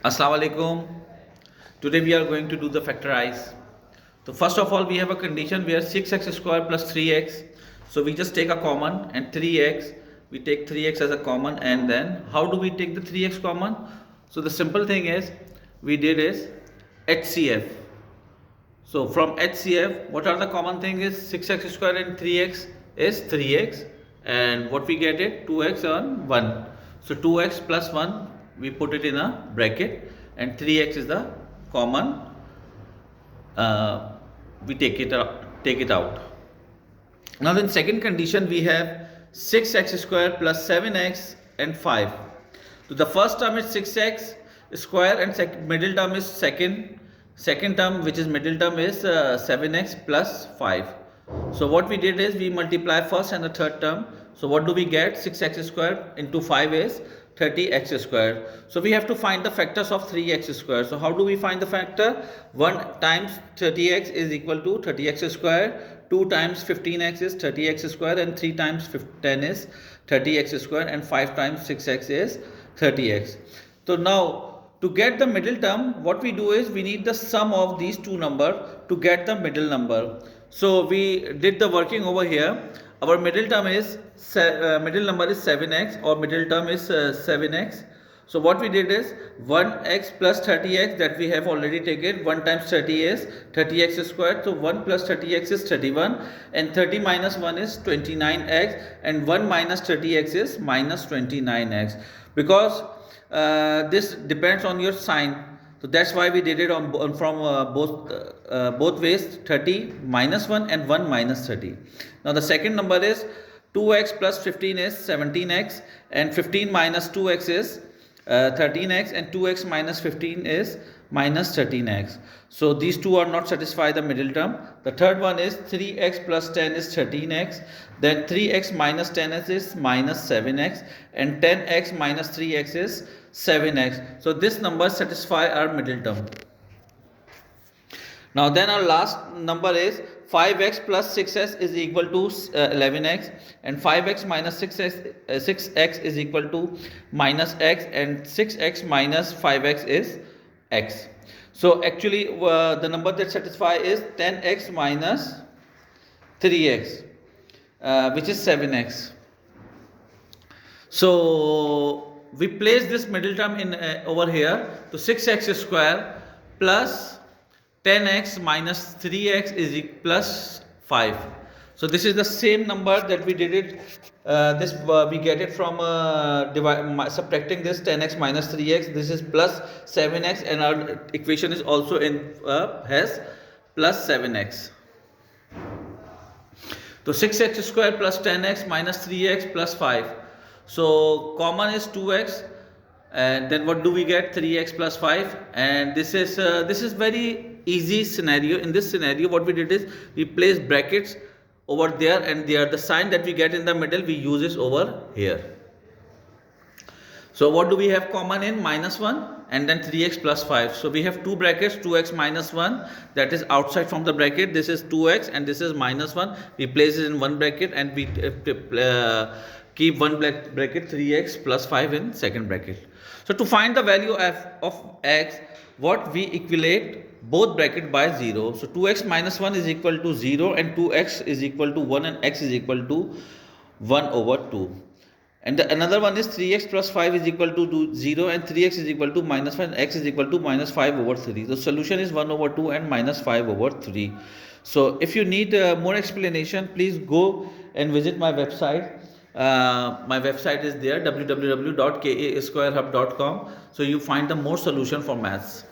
Assalamu alaikum. Today we are going to do the factorize. So first of all we have a condition where 6x square plus 3x. So we just take a common and 3x. We take 3x as a common, and then how do we take the 3x common? So the simple thing is we did is HCF. So from HCF, what are the common thing is 6x square and 3x is 3x, and what we get it 2x and 1. So 2x plus 1 we put it in a bracket, and 3x is the common, we take it out. Now in second condition we have 6x square plus 7x and 5. So the first term is 6x square, and middle term is second term, which is middle term, is 7x plus 5. So what we did is we multiply first and the third term. So what do we get? 6x square into 5 is 30x square. So we have to find the factors of 3x square. So how do we find the factor? 1 times 30x is equal to 30x square, 2 times 15x is 30x square, and 3 times 10 is 30x square, and 5 times 6x is 30x. So now to get the middle term, what we do is we need the sum of these two numbers to get the middle number. So we did the working over here. Our middle term is middle number is 7x, or middle term is 7x. So what we did is 1x plus 30x, that we have already taken. 1 times 30 is 30x squared. So 1 plus 30x is 31, and 30 minus 1 is 29x, and 1 minus 30x is minus 29x, because this depends on your sign. So that's why we did it from both ways, 30 minus 1 and 1 minus 30. Now the second number is 2x plus 15 is 17x, and 15 minus 2x is 13x, and 2x minus 15 is minus 13x. So these two are not satisfy the middle term. The third one is 3x plus 10 is 13x, then 3x minus 10x is minus 7x, and 10x minus 3x is 7x. So this number satisfy our middle term. Now then our last number is 5x plus 6x is equal to 11x, and 5x minus 6x is equal to minus x, and 6x minus 5x is x. So actually the number that satisfy is 10x minus 3x, which is 7x. So we place this middle term in over here. So 6x square plus 10x minus 3x is plus 5. So this is the same number that we did it. We get it from subtracting this 10x minus 3x. This is plus 7x, and our equation is also in has plus 7x. So 6x square plus 10x minus 3x plus 5. So common is 2x, and then what do we get? 3x plus 5. And this is very easy scenario. In this scenario what we did is we place brackets over there, and there the sign that we get in the middle we use is over here. So what do we have common in? Minus 1 and then 3x plus 5. So we have two brackets, 2x minus 1, that is outside from the bracket. This is 2x and this is minus 1. We place it in one bracket, and we keep one bracket, 3x plus 5 in second bracket. So to find the value of x, what we equate both bracket by 0. So 2x minus 1 is equal to 0, and 2x is equal to 1, and x is equal to 1 over 2. And another one is 3x plus 5 is equal to 0, and 3x is equal to minus 5, and x is equal to minus 5 over 3. The solution is 1 over 2 and minus 5 over 3. So if you need more explanation, please go and visit my website. My website is there, www.kasquarehub.com. So you find the more solution for maths.